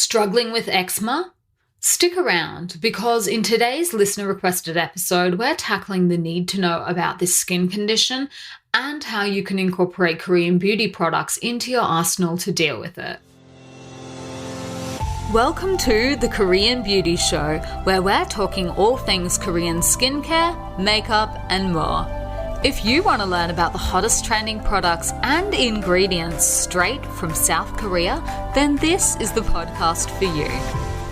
Struggling with eczema? Stick around because in today's listener-requested episode, we're tackling the need to know about this skin condition and how you can incorporate Korean beauty products into your arsenal to deal with it. Welcome to the Korean Beauty Show, where we're talking all things Korean skincare, makeup, and more. If you want to learn about the hottest trending products and ingredients straight from South Korea, then this is the podcast for you.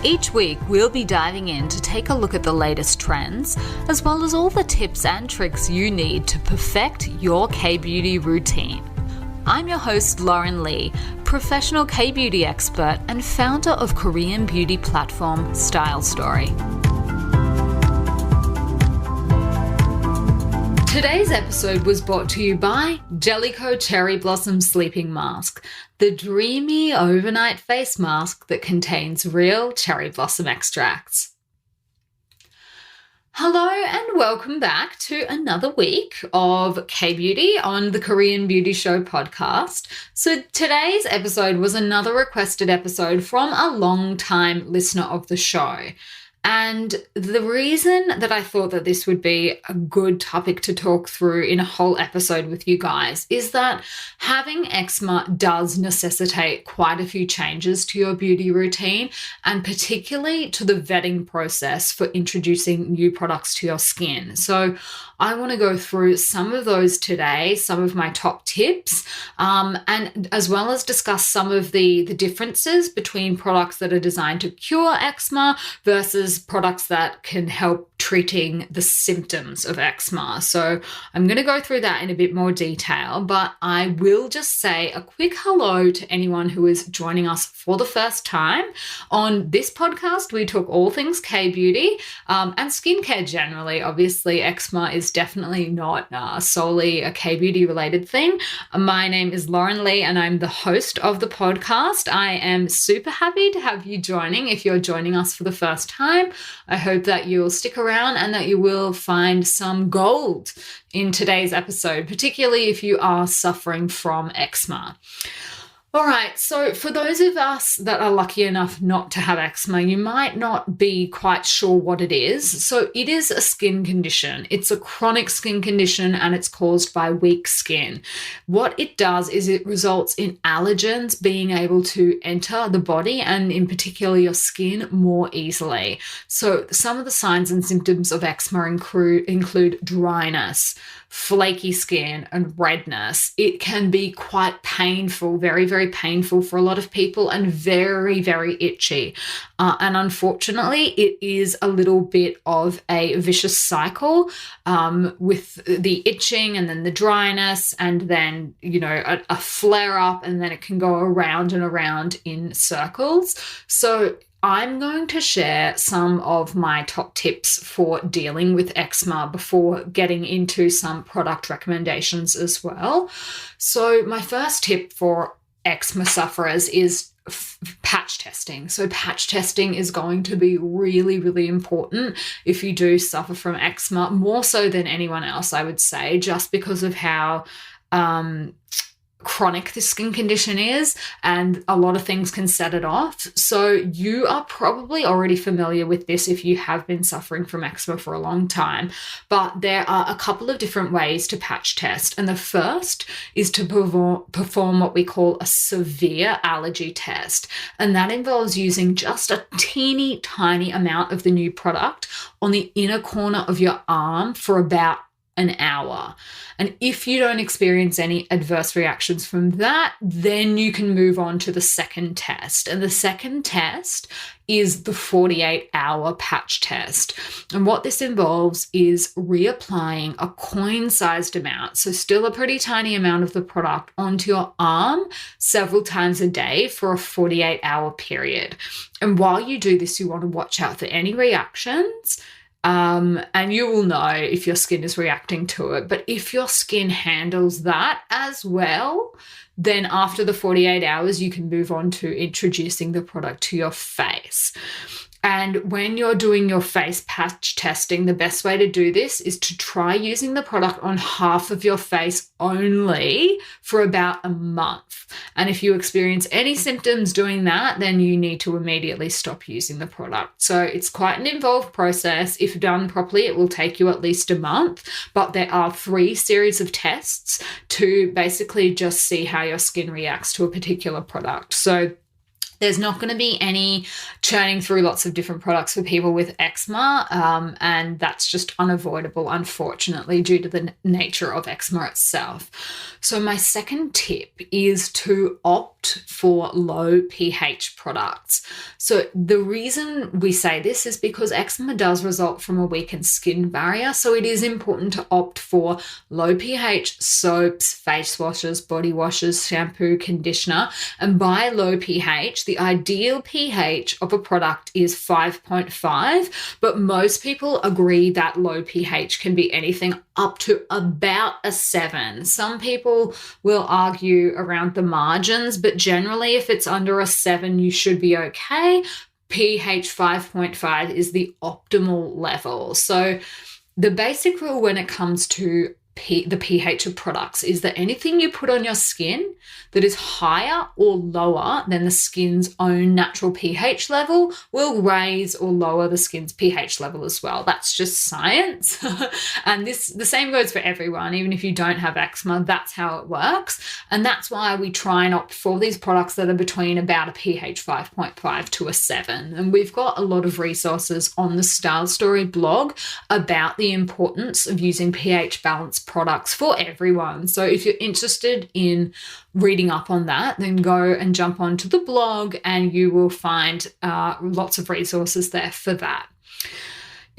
Each week, we'll be diving in to take a look at the latest trends, as well as all the tips and tricks you need to perfect your K-Beauty routine. I'm your host, Lauren Lee, professional K-Beauty expert and founder of Korean beauty platform Style Story. Today's episode was brought to you by Jellicoe Cherry Blossom Sleeping Mask, the dreamy overnight face mask that contains real cherry blossom extracts. Hello and welcome back to another week of K-Beauty on the Korean Beauty Show podcast. So today's episode was another requested episode from a long-time listener of the show. And the reason that I thought that this would be a good topic to talk through in a whole episode with you guys is that having eczema does necessitate quite a few changes to your beauty routine, and particularly to the vetting process for introducing new products to your skin. So I want to go through some of those today, some of my top tips, and as well as discuss some of the differences between products that are designed to cure eczema versus products that can help treating the symptoms of eczema. So I'm going to go through that in a bit more detail, but I will just say a quick hello to anyone who is joining us for the first time. On this podcast, we talk all things K-beauty and skincare generally. Obviously, eczema is definitely not solely a K-beauty related thing. My name is Lauren Lee and I'm the host of the podcast. I am super happy to have you joining if you're joining us for the first time. I hope that you'll stick around and that you will find some gold in today's episode, particularly if you are suffering from eczema. All right, so for those of us that are lucky enough not to have eczema, you might not be quite sure what it is. So it is a skin condition. It's a chronic skin condition and it's caused by weak skin. What it does is it results in allergens being able to enter the body and in particular your skin more easily. So some of the signs and symptoms of eczema include dryness, flaky skin, and redness. It can be quite painful, very, very painful for a lot of people and very, very itchy. And unfortunately, it is a little bit of a vicious cycle with the itching and then the dryness and then, a flare up, and then it can go around and around in circles. So I'm going to share some of my top tips for dealing with eczema before getting into some product recommendations as well. So my first tip for eczema sufferers is patch testing. So patch testing is going to be really, really important if you do suffer from eczema, more so than anyone else, I would say, just because of how chronic this skin condition is, and a lot of things can set it off. So you are probably already familiar with this if you have been suffering from eczema for a long time, but there are a couple of different ways to patch test. And the first is to perform what we call a severe allergy test. And that involves using just a teeny tiny amount of the new product on the inner corner of your arm for about an hour. And if you don't experience any adverse reactions from that, then you can move on to the second test. And the second test is the 48-hour patch test. And what this involves is reapplying a coin-sized amount, so still a pretty tiny amount of the product, onto your arm several times a day for a 48-hour period. And while you do this, you want to watch out for any reactions. And you will know if your skin is reacting to it. But if your skin handles that as well, then after the 48 hours, you can move on to introducing the product to your face. And when you're doing your face patch testing, the best way to do this is to try using the product on half of your face only for about a month. And if you experience any symptoms doing that, then you need to immediately stop using the product. So it's quite an involved process. If done properly, it will take you at least a month, but there are 3 series of tests to basically just see how your skin reacts to a particular product. So there's not going to be any churning through lots of different products for people with eczema, and that's just unavoidable, unfortunately, due to the nature of eczema itself. So my second tip is to opt for low pH products. So the reason we say this is because eczema does result from a weakened skin barrier, so it is important to opt for low pH soaps, face washes, body washes, shampoo, conditioner, and by low pH, the ideal pH of a product is 5.5, but most people agree that low pH can be anything up to about a 7. Some people will argue around the margins, but generally if it's under a 7, you should be okay. pH 5.5 is the optimal level. So the basic rule when it comes to the pH of products is that anything you put on your skin that is higher or lower than the skin's own natural pH level will raise or lower the skin's pH level as well. That's just science. And the same goes for everyone. Even if you don't have eczema, that's how it works. And that's why we try and opt for these products that are between about a pH 5.5 to a 7. And we've got a lot of resources on the Style Story blog about the importance of using pH balanced products for everyone. So if you're interested in reading up on that, then go and jump onto the blog and you will find lots of resources there for that.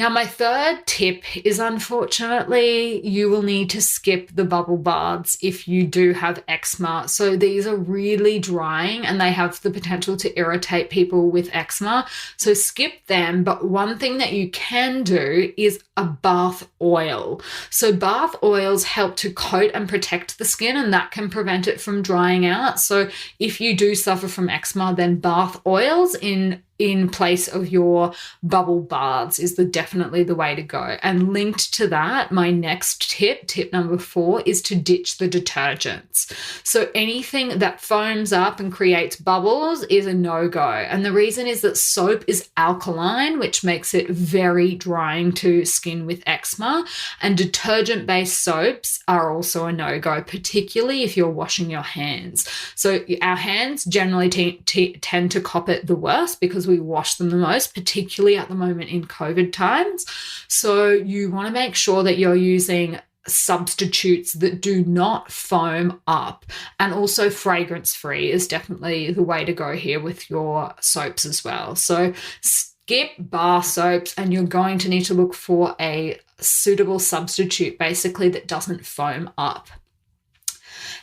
Now, my third tip is, unfortunately, you will need to skip the bubble baths if you do have eczema. So these are really drying and they have the potential to irritate people with eczema. So skip them. But one thing that you can do is a bath oil. So bath oils help to coat and protect the skin, and that can prevent it from drying out. So if you do suffer from eczema, then bath oils in place of your bubble baths is definitely the way to go. And linked to that, my next tip number 4, is to ditch the detergents. So anything that foams up and creates bubbles is a no-go. And the reason is that soap is alkaline, which makes it very drying to skin with eczema. And detergent-based soaps are also a no-go, particularly if you're washing your hands. So our hands generally tend to cop it the worst because we wash them the most, particularly at the moment in COVID times. So you want to make sure that you're using substitutes that do not foam up, and also fragrance-free is definitely the way to go here with your soaps as well. So skip bar soaps, and you're going to need to look for a suitable substitute basically that doesn't foam up.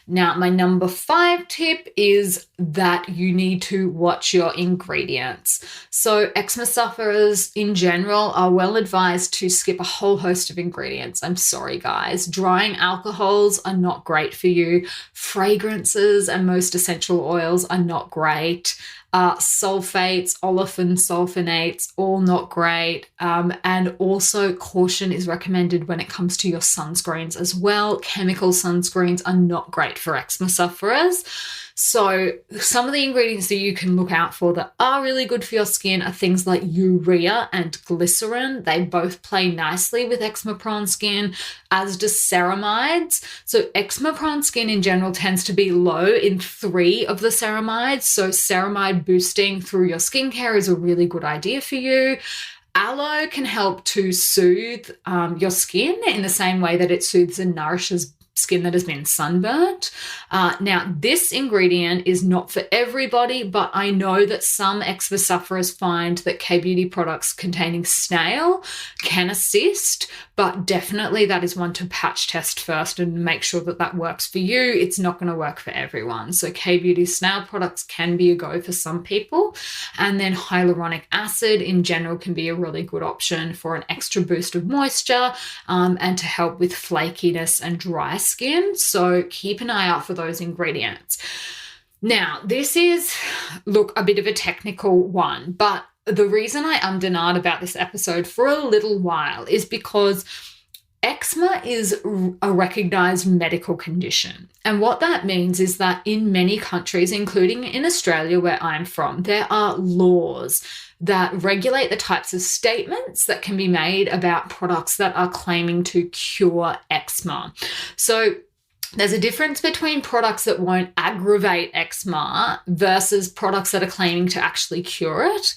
Now, my number 5 tip is that you need to watch your ingredients. So eczema sufferers in general are well advised to skip a whole host of ingredients. I'm sorry, guys. Drying alcohols are not great for you. Fragrances and most essential oils are not great. Sulfates, olefin sulfonates, all not great. And also caution is recommended when it comes to your sunscreens as well. Chemical sunscreens are not great for eczema sufferers. So some of the ingredients that you can look out for that are really good for your skin are things like urea and glycerin. They both play nicely with eczema-prone skin, as does ceramides. So eczema-prone skin in general tends to be low in 3 of the ceramides. So ceramide boosting through your skincare is a really good idea for you. Aloe can help to soothe your skin in the same way that it soothes and nourishes skin that has been sunburnt. Now, this ingredient is not for everybody, but I know that some eczema sufferers find that K-Beauty products containing snail can assist, but definitely that is one to patch test first and make sure that that works for you. It's not going to work for everyone. So K-Beauty snail products can be a go for some people. And then hyaluronic acid in general can be a really good option for an extra boost of moisture and to help with flakiness and dry skin. So keep an eye out for those ingredients. Now, this is, look, a bit of a technical one, but the reason I denied about this episode for a little while is because eczema is a recognized medical condition. And what that means is that in many countries, including in Australia, where I'm from, there are laws that regulate the types of statements that can be made about products that are claiming to cure eczema. So there's a difference between products that won't aggravate eczema versus products that are claiming to actually cure it.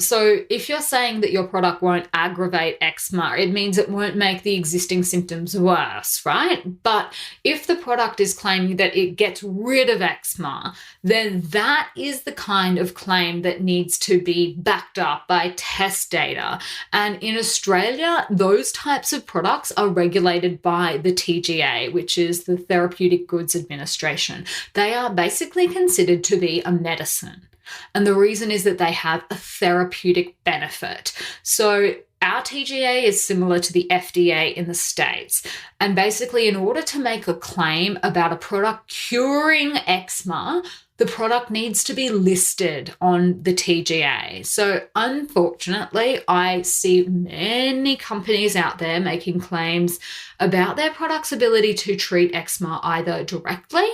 So if you're saying that your product won't aggravate eczema, it means it won't make the existing symptoms worse, right? But if the product is claiming that it gets rid of eczema, then that is the kind of claim that needs to be backed up by test data. And in Australia, those types of products are regulated by the TGA, which is the Therapeutic Goods Administration. They are basically considered to be a medicine. And the reason is that they have a therapeutic benefit. So our TGA is similar to the FDA in the States. And basically, in order to make a claim about a product curing eczema, the product needs to be listed on the TGA. So unfortunately, I see many companies out there making claims about their product's ability to treat eczema either directly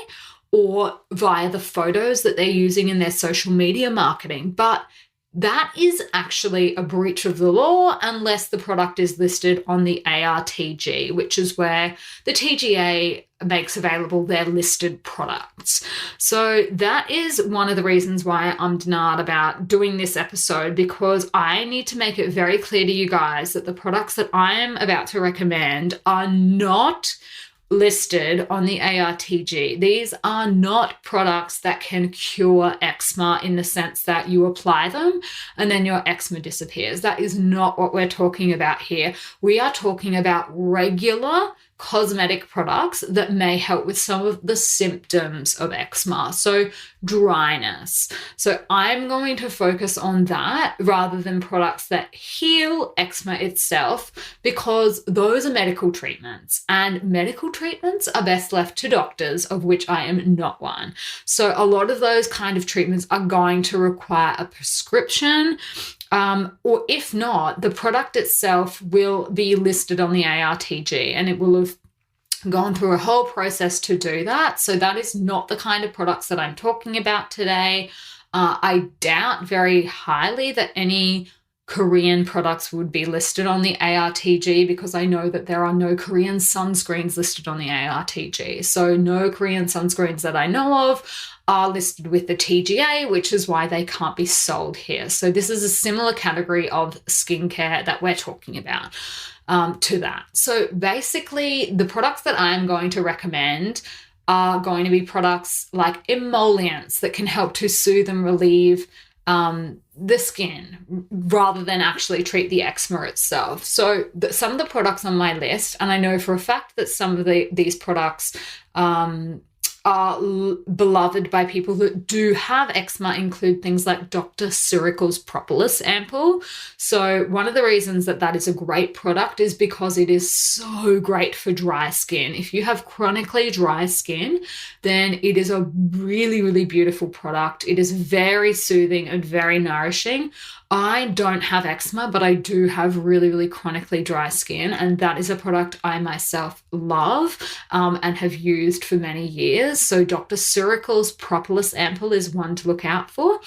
or via the photos that they're using in their social media marketing. But that is actually a breach of the law unless the product is listed on the ARTG, which is where the TGA makes available their listed products. So that is one of the reasons why I'm denied about doing this episode, because I need to make it very clear to you guys that the products that I am about to recommend are not listed on the ARTG. These are not products that can cure eczema in the sense that you apply them and then your eczema disappears. That is not what we're talking about here. We are talking about regular cosmetic products that may help with some of the symptoms of eczema. So dryness. So I'm going to focus on that rather than products that heal eczema itself, because those are medical treatments, and medical treatments are best left to doctors, of which I am not one. So a lot of those kind of treatments are going to require a prescription. Or if not, the product itself will be listed on the ARTG and it will have gone through a whole process to do that. So that is not the kind of products that I'm talking about today. I doubt very highly that any Korean products would be listed on the ARTG, because I know that there are no Korean sunscreens listed on the ARTG. So no Korean sunscreens that I know of are listed with the TGA, which is why they can't be sold here. So this is a similar category of skincare that we're talking about to that. So basically, the products that I'm going to recommend are going to be products like emollients that can help to soothe and relieve the skin rather than actually treat the eczema itself. So some of the products on my list, and I know for a fact that some of these products are beloved by people that do have eczema, include things like Dr. Cirical's Propolis Ampoule. So one of the reasons that that is a great product is because it is so great for dry skin. If you have chronically dry skin, then it is a really, really beautiful product. It is very soothing and very nourishing. I don't have eczema, but I do have really, really chronically dry skin, and that is a product I myself love and have used for many years. So Dr. Cirical's Propolis Ampoule is one to look out for.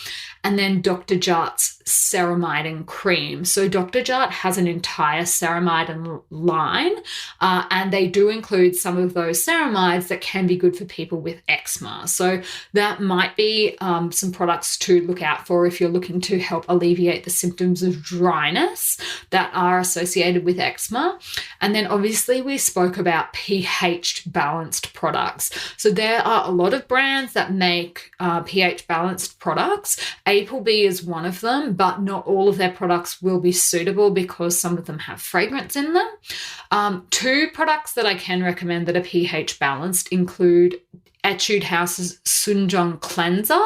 And then Dr. Jart's Ceramiding Cream. So Dr. Jart has an entire ceramide line, and they do include some of those ceramides that can be good for people with eczema. So that might be some products to look out for if you're looking to help alleviate the symptoms of dryness that are associated with eczema. And then obviously we spoke about pH balanced products. So there are a lot of brands that make pH balanced products. Applebee is one of them, but not all of their products will be suitable because some of them have fragrance in them. Two products that I can recommend that are pH balanced include Etude House's Sunjong Cleanser.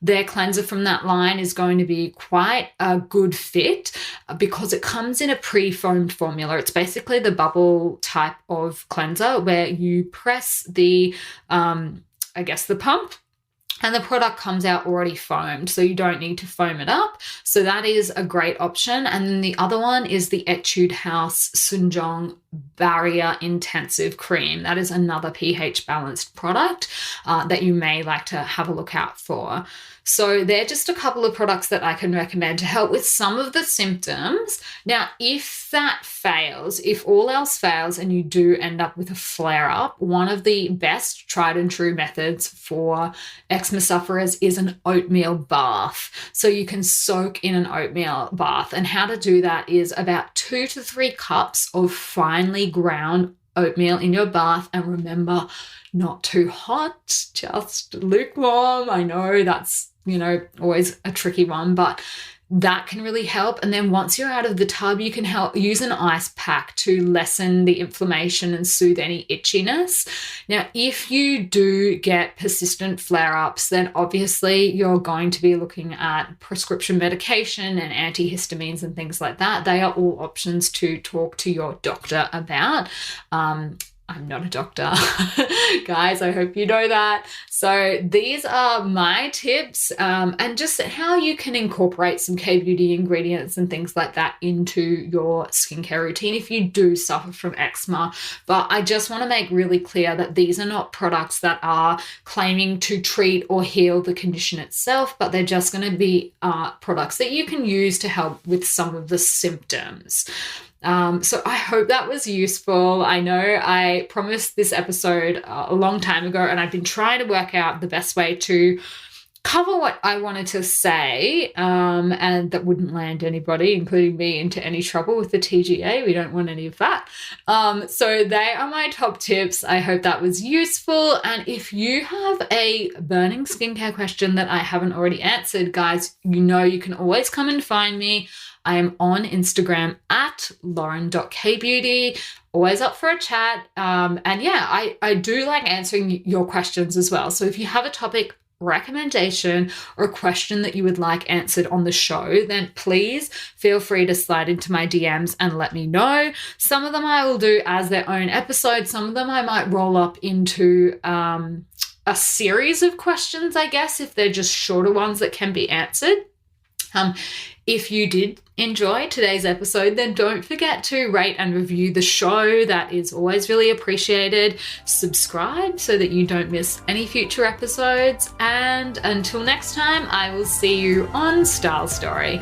Their cleanser from that line is going to be quite a good fit because it comes in a pre-foamed formula. It's basically the bubble type of cleanser where you press the pump And the product comes out already foamed, so you don't need to foam it up. So that is a great option. And then the other one is the Etude House Sunjong Barrier Intensive Cream. That is another pH balanced product that you may like to have a look out for. So they're just a couple of products that I can recommend to help with some of the symptoms. Now, if that fails, if all else fails and you do end up with a flare-up, one of the best tried and true methods for eczema sufferers is an oatmeal bath. So you can soak in an oatmeal bath. And how to do that is about 2 to 3 cups of finely ground oatmeal in your bath. And remember, not too hot, just lukewarm. I know that's, always a tricky one, but that can really help. And then once you're out of the tub, you can use an ice pack to lessen the inflammation and soothe any itchiness. Now, if you do get persistent flare-ups, then obviously you're going to be looking at prescription medication and antihistamines and things like that. They are all options to talk to your doctor about. I'm not a doctor, guys. I hope you know that. So these are my tips and just how you can incorporate some K-Beauty ingredients and things like that into your skincare routine if you do suffer from eczema. But I just want to make really clear that these are not products that are claiming to treat or heal the condition itself, but they're just going to be products that you can use to help with some of the symptoms. So I hope that was useful. I know I promised this episode a long time ago, and I've been trying to work out the best way to cover what I wanted to say, and that wouldn't land anybody, including me, into any trouble with the TGA. We don't want any of that. So they are my top tips. I hope that was useful. And if you have a burning skincare question that I haven't already answered, guys, you can always come and find me. I am on Instagram at lauren.kbeauty, always up for a chat. And yeah, I do like answering your questions as well. So if you have a topic recommendation or a question that you would like answered on the show, then please feel free to slide into my DMs and let me know. Some of them I will do as their own episode. Some of them I might roll up into a series of questions, I guess, if they're just shorter ones that can be answered. If you did enjoy today's episode, then don't forget to rate and review the show. That is always really appreciated. Subscribe so that you don't miss any future episodes. And until next time, I will see you on Style Story.